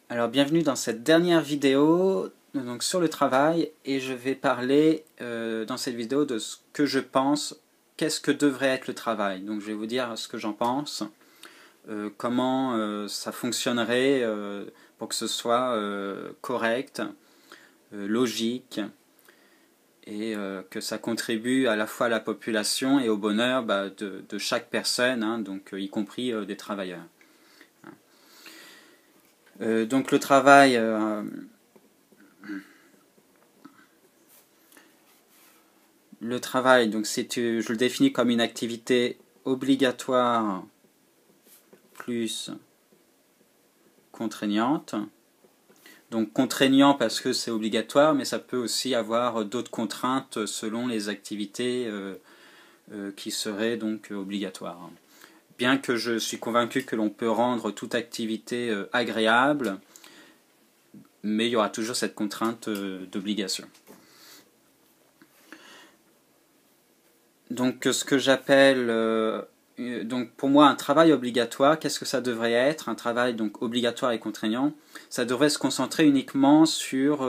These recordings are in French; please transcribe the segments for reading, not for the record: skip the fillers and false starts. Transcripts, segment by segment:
Alors bienvenue dans cette dernière vidéo donc sur le travail, et je vais parler dans cette vidéo de ce que je pense, qu'est-ce que devrait être le travail. Donc je vais vous dire ce que j'en pense, comment ça fonctionnerait pour que ce soit correct, logique, et que ça contribue à la fois à la population et au bonheur de chaque personne, hein, donc y compris des travailleurs. Donc le travail, donc je le définis comme une activité obligatoire plus contraignante. Donc contraignant parce que c'est obligatoire, mais ça peut aussi avoir d'autres contraintes selon les activités qui seraient donc obligatoires. Bien que je suis convaincu que l'on peut rendre toute activité agréable, mais il y aura toujours cette contrainte d'obligation. Donc ce que j'appelle, donc pour moi, un travail obligatoire, qu'est-ce que ça devrait être? Un travail donc obligatoire et contraignant, ça devrait se concentrer uniquement sur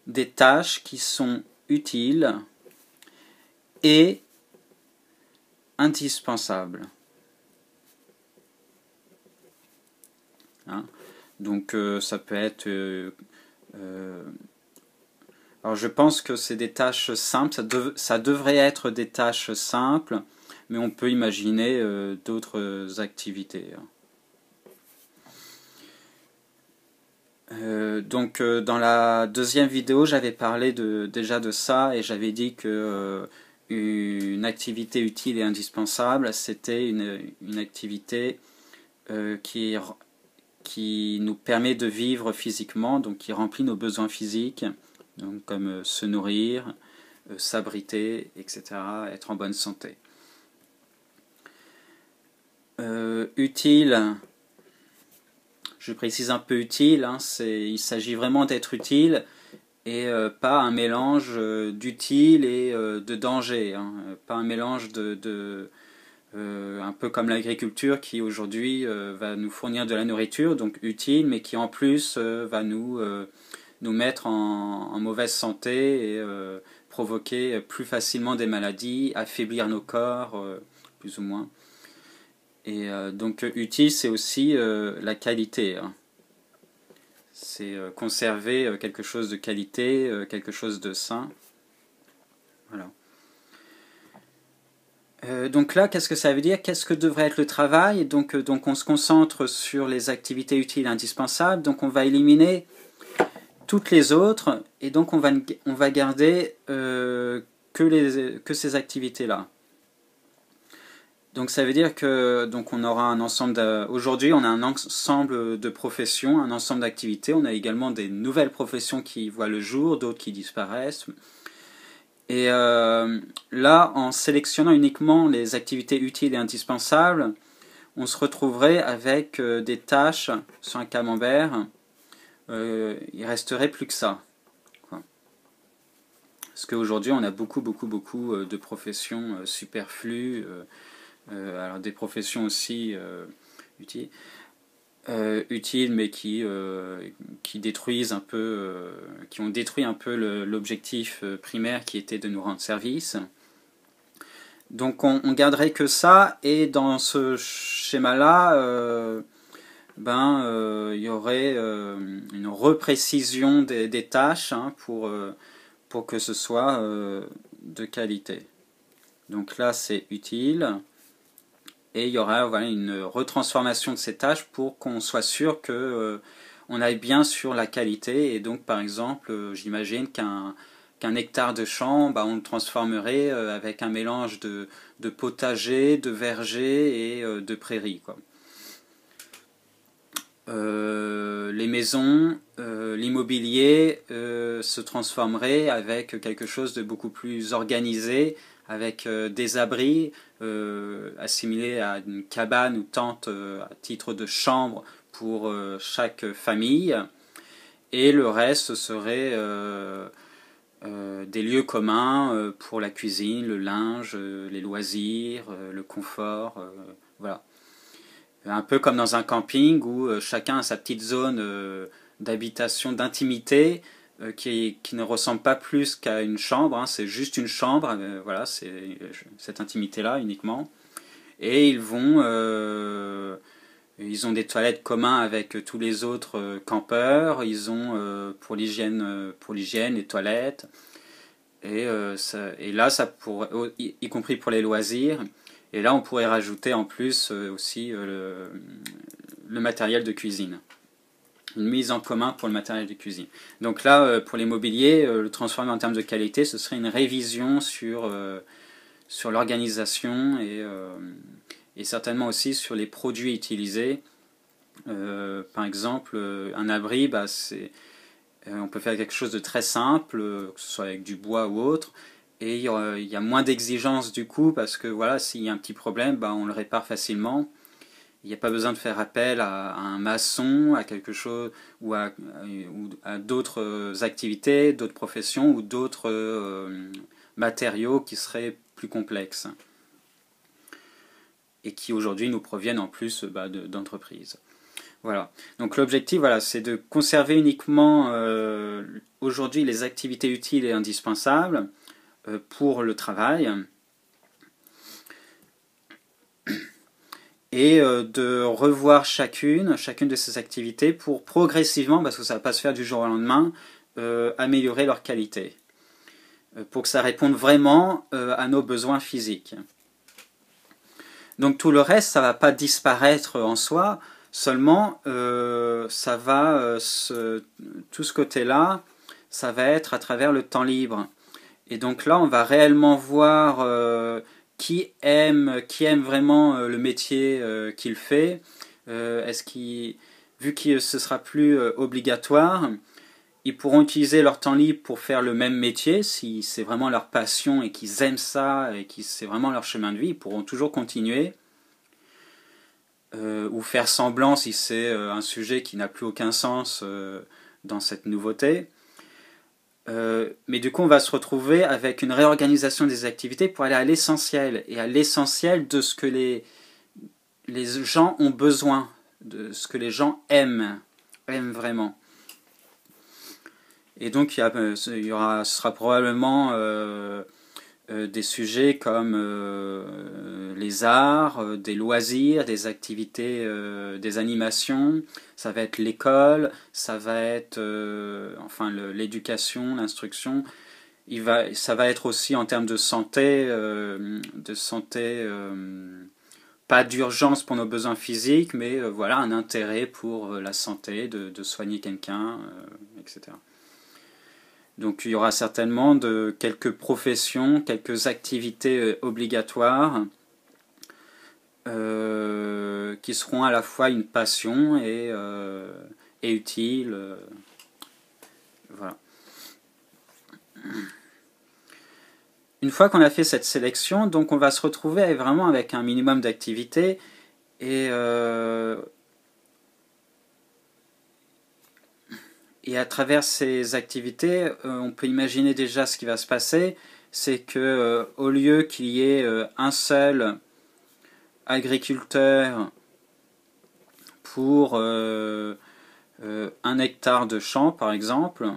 des tâches qui sont utiles et indispensables. Hein, donc ça peut être... alors je pense que c'est des tâches simples, ça devrait être des tâches simples, mais on peut imaginer d'autres activités. Donc dans la deuxième vidéo, j'avais parlé déjà de ça, et j'avais dit que une activité utile et indispensable, c'était une activité qui nous permet de vivre physiquement, donc qui remplit nos besoins physiques, donc comme se nourrir, s'abriter, etc., être en bonne santé. Utile, je précise un peu utile, hein, il s'agit vraiment d'être utile et pas un mélange d'utile et de danger, hein, pas un mélange un peu comme l'agriculture qui aujourd'hui va nous fournir de la nourriture, donc utile, mais qui en plus va nous mettre en mauvaise santé et provoquer plus facilement des maladies, affaiblir nos corps, plus ou moins. Et donc utile, c'est aussi la qualité, hein. C'est conserver quelque chose de qualité, quelque chose de sain. Voilà. Donc là, qu'est-ce que ça veut dire? Qu'est-ce que devrait être le travail? Donc on se concentre sur les activités utiles et indispensables, donc on va éliminer toutes les autres, et donc on va garder que ces activités-là. Donc ça veut dire que donc on aura un ensemble aujourd'hui on a un ensemble de professions, un ensemble d'activités. On a également des nouvelles professions qui voient le jour, d'autres qui disparaissent. Et là, en sélectionnant uniquement les activités utiles et indispensables, on se retrouverait avec des tâches sur un camembert. Il resterait plus que ça. Parce qu'aujourd'hui, on a beaucoup de professions superflues. Alors des professions aussi utiles, mais qui détruisent un peu, qui ont détruit un peu l'objectif primaire qui était de nous rendre service. Donc on garderait que ça, et dans ce schéma-là, il y aurait une reprécision des tâches, hein, pour que ce soit de qualité. Donc là, c'est utile. Et il y aura une retransformation de ces tâches pour qu'on soit sûr que on aille bien sur la qualité. Et donc par exemple, j'imagine qu'un hectare de champ, on le transformerait avec un mélange de potager, de verger et de prairies, quoi. Les maisons, l'immobilier se transformerait avec quelque chose de beaucoup plus organisé, avec des abris assimilés à une cabane ou tente à titre de chambre pour chaque famille, et le reste serait des lieux communs pour la cuisine, le linge, les loisirs, le confort, voilà. Un peu comme dans un camping où chacun a sa petite zone d'habitation, d'intimité, qui ne ressemble pas plus qu'à une chambre, hein, c'est juste une chambre, voilà, c'est cette intimité-là uniquement. Et ils ont des toilettes communs avec tous les autres campeurs, ils ont pour l'hygiène les toilettes, et là, ça pourrait, y compris pour les loisirs, et là on pourrait rajouter en plus aussi le matériel de cuisine. Une mise en commun pour le matériel de cuisine. Donc là, pour les mobiliers, le transformer en termes de qualité, ce serait une révision sur l'organisation et certainement aussi sur les produits utilisés. Par exemple, un abri, on peut faire quelque chose de très simple, que ce soit avec du bois ou autre, et il y a moins d'exigences du coup, parce que voilà, s'il y a un petit problème, on le répare facilement. Il n'y a pas besoin de faire appel à un maçon, à quelque chose, ou à d'autres activités, d'autres professions, ou d'autres matériaux qui seraient plus complexes et qui aujourd'hui nous proviennent en plus d'entreprises. Voilà. Donc l'objectif, voilà, c'est de conserver uniquement aujourd'hui les activités utiles et indispensables pour le travail, et de revoir chacune de ces activités pour progressivement, parce que ça ne va pas se faire du jour au lendemain, améliorer leur qualité, pour que ça réponde vraiment à nos besoins physiques. Donc tout le reste, ça ne va pas disparaître en soi, seulement ça va, tout ce côté-là, ça va être à travers le temps libre. Et donc là, on va réellement voir qui aime vraiment le métier qu'il fait. Vu que ce sera plus obligatoire, ils pourront utiliser leur temps libre pour faire le même métier, si c'est vraiment leur passion et qu'ils aiment ça et que c'est vraiment leur chemin de vie, ils pourront toujours continuer. Ou faire semblant si c'est un sujet qui n'a plus aucun sens dans cette nouveauté. Mais du coup, on va se retrouver avec une réorganisation des activités pour aller à l'essentiel, et à l'essentiel de ce que les gens ont besoin, de ce que les gens aiment vraiment. Et donc, ce sera probablement des sujets comme les arts, des loisirs, des activités, des animations. Ça va être l'école, ça va être l'éducation, l'instruction. Ça va être aussi en termes de santé, pas d'urgence pour nos besoins physiques, mais voilà, un intérêt pour la santé, de soigner quelqu'un, etc. Donc il y aura certainement quelques professions, quelques activités obligatoires qui seront à la fois une passion et utiles. Voilà. Une fois qu'on a fait cette sélection, donc on va se retrouver vraiment avec un minimum d'activités et à travers ces activités, on peut imaginer déjà ce qui va se passer, c'est que au lieu qu'il y ait un seul agriculteur pour 1 hectare de champ, par exemple,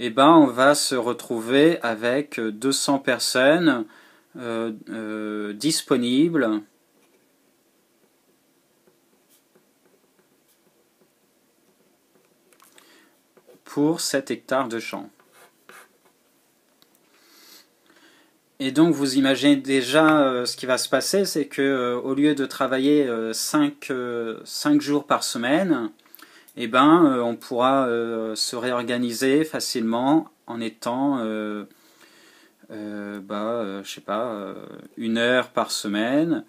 on va se retrouver avec 200 personnes disponibles pour 7 hectares de champ. Et donc vous imaginez déjà ce qui va se passer, c'est que au lieu de travailler 5 jours par semaine, on pourra se réorganiser facilement en étant je sais pas, 1 heure par semaine,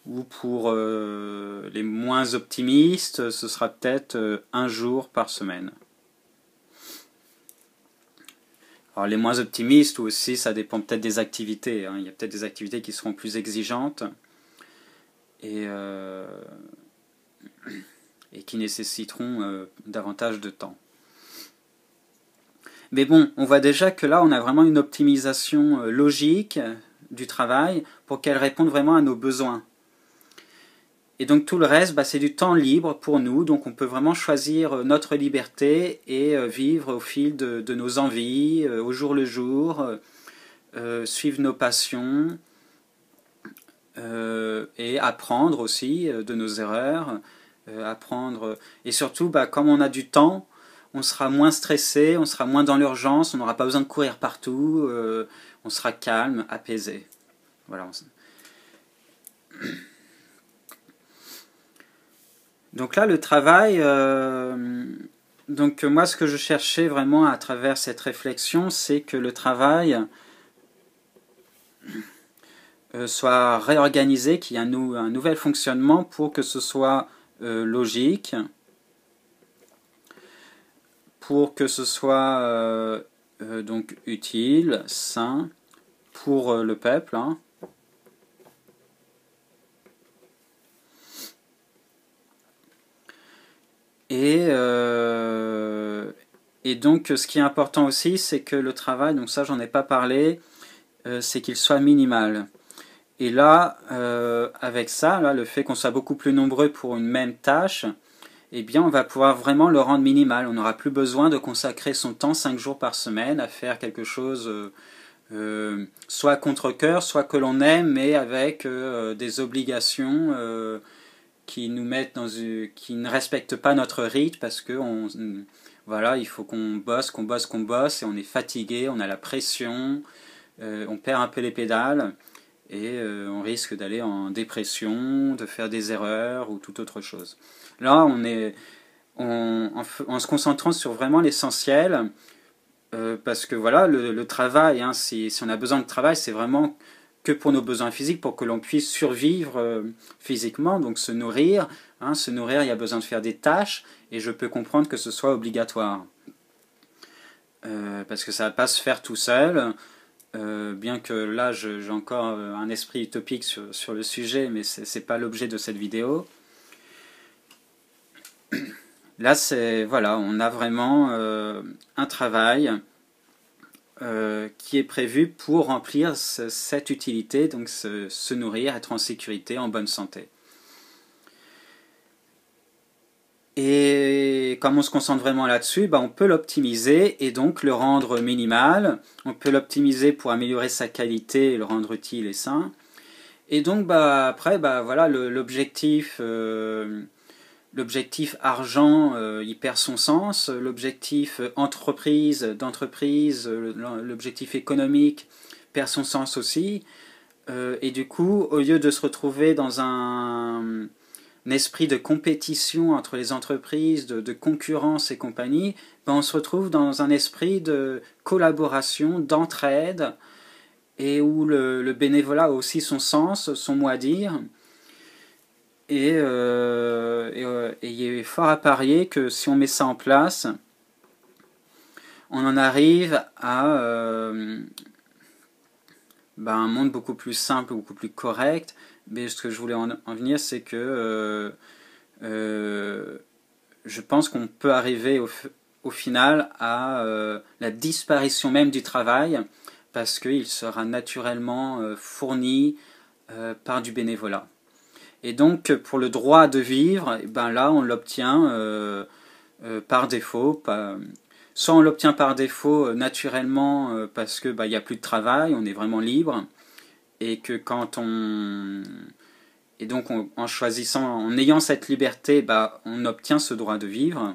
ou pour les moins optimistes, ce sera peut-être 1 jour par semaine. Alors les moins optimistes aussi, ça dépend peut-être des activités, hein. Il y a peut-être des activités qui seront plus exigeantes et qui nécessiteront davantage de temps. Mais bon, on voit déjà que là, on a vraiment une optimisation logique du travail pour qu'elle réponde vraiment à nos besoins. Et donc tout le reste, c'est du temps libre pour nous, donc on peut vraiment choisir notre liberté et vivre au fil de nos envies, au jour le jour, suivre nos passions et apprendre aussi de nos erreurs, apprendre. Et surtout, comme on a du temps, on sera moins stressé, on sera moins dans l'urgence, on n'aura pas besoin de courir partout, on sera calme, apaisé. Voilà. Donc là, le travail, donc moi ce que je cherchais vraiment à travers cette réflexion, c'est que le travail soit réorganisé, qu'il y ait un nouvel fonctionnement pour que ce soit logique, pour que ce soit donc utile, sain pour le peuple, hein. Et donc ce qui est important aussi, c'est que le travail, donc ça j'en ai pas parlé, c'est qu'il soit minimal. Et là, avec ça, là, le fait qu'on soit beaucoup plus nombreux pour une même tâche, eh bien on va pouvoir vraiment le rendre minimal. On n'aura plus besoin de consacrer son temps 5 jours par semaine à faire quelque chose soit à contre-cœur, soit que l'on aime, mais avec des obligations qui nous mettent qui ne respectent pas notre rythme parce que voilà, il faut qu'on bosse, et on est fatigué, on a la pression, on perd un peu les pédales et on risque d'aller en dépression, de faire des erreurs ou toute autre chose. Là, en se concentrant sur vraiment l'essentiel, parce que voilà, le travail, hein, si on a besoin de travail, c'est vraiment que pour nos besoins physiques, pour que l'on puisse survivre physiquement, donc se nourrir. Hein, se nourrir, il y a besoin de faire des tâches, et je peux comprendre que ce soit obligatoire. Parce que ça ne va pas se faire tout seul, bien que là j'ai encore un esprit utopique sur le sujet, mais ce n'est pas l'objet de cette vidéo. Là, voilà, on a vraiment un travail qui est prévu pour remplir cette utilité, donc se nourrir, être en sécurité, en bonne santé. Et comme on se concentre vraiment là-dessus, on peut l'optimiser et donc le rendre minimal. On peut l'optimiser pour améliorer sa qualité et le rendre utile et sain. Et donc après, voilà, l'objectif argent, il perd son sens. L'objectif d'entreprise, l'objectif économique perd son sens aussi. Et du coup, au lieu de se retrouver dans un esprit de compétition entre les entreprises, de concurrence et compagnie, on se retrouve dans un esprit de collaboration, d'entraide, et où le bénévolat a aussi son sens, son mot à dire. Et il est fort à parier que si on met ça en place, on en arrive à un monde beaucoup plus simple, beaucoup plus correct. Mais ce que je voulais en venir, c'est que je pense qu'on peut arriver au final à la disparition même du travail, parce qu'il sera naturellement fourni par du bénévolat. Et donc pour le droit de vivre, là on l'obtient par défaut. Soit on l'obtient par défaut naturellement parce que il n'y a plus de travail, on est vraiment libre, et que en choisissant, en ayant cette liberté, on obtient ce droit de vivre,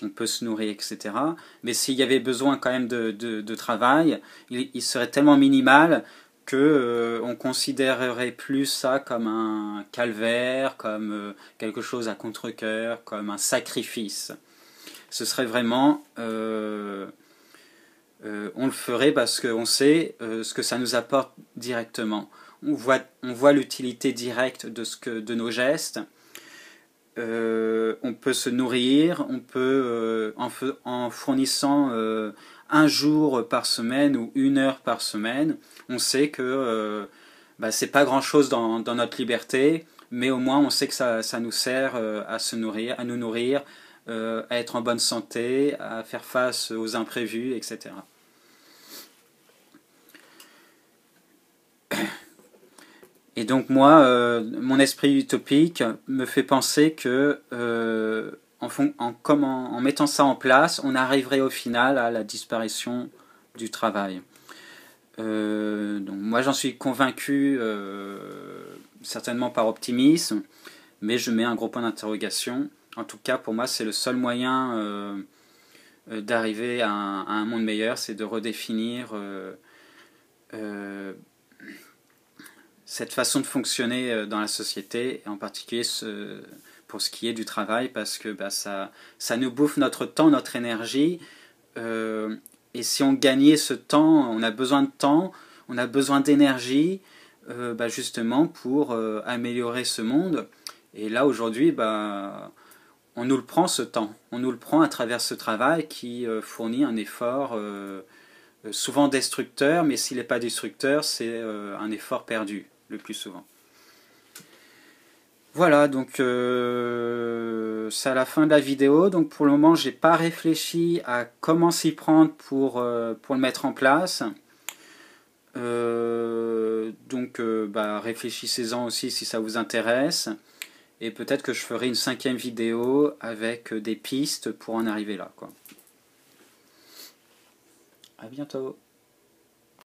on peut se nourrir, etc. Mais s'il y avait besoin quand même de travail, il serait tellement minimal que on considérerait plus ça comme un calvaire, comme quelque chose à contre-cœur, comme un sacrifice. Ce serait vraiment on le ferait parce qu'on sait ce que ça nous apporte directement. On voit l'utilité directe de nos gestes. On peut se nourrir, on peut en fournissant un jour par semaine ou 1 heure par semaine, on sait que c'est pas grand chose dans notre liberté, mais au moins on sait que ça nous sert à nous nourrir, à être en bonne santé, à faire face aux imprévus, etc. Et donc moi, mon esprit utopique me fait penser que en mettant ça en place, on arriverait au final à la disparition du travail. Donc moi j'en suis convaincu, certainement par optimisme, mais je mets un gros point d'interrogation. En tout cas, pour moi, c'est le seul moyen d'arriver à un monde meilleur, c'est de redéfinir cette façon de fonctionner dans la société, et en particulier pour ce qui est du travail, parce que ça nous bouffe notre temps, notre énergie, et si on gagnait ce temps, on a besoin de temps, on a besoin d'énergie, justement pour améliorer ce monde. Et là aujourd'hui, on nous le prend ce temps, on nous le prend à travers ce travail qui fournit un effort souvent destructeur, mais s'il n'est pas destructeur, c'est un effort perdu le plus souvent. Voilà, donc c'est à la fin de la vidéo. Donc pour le moment, j'ai pas réfléchi à comment s'y prendre pour le mettre en place. Réfléchissez-en aussi si ça vous intéresse. Et peut-être que je ferai une 5e vidéo avec des pistes pour en arriver là, quoi. À bientôt.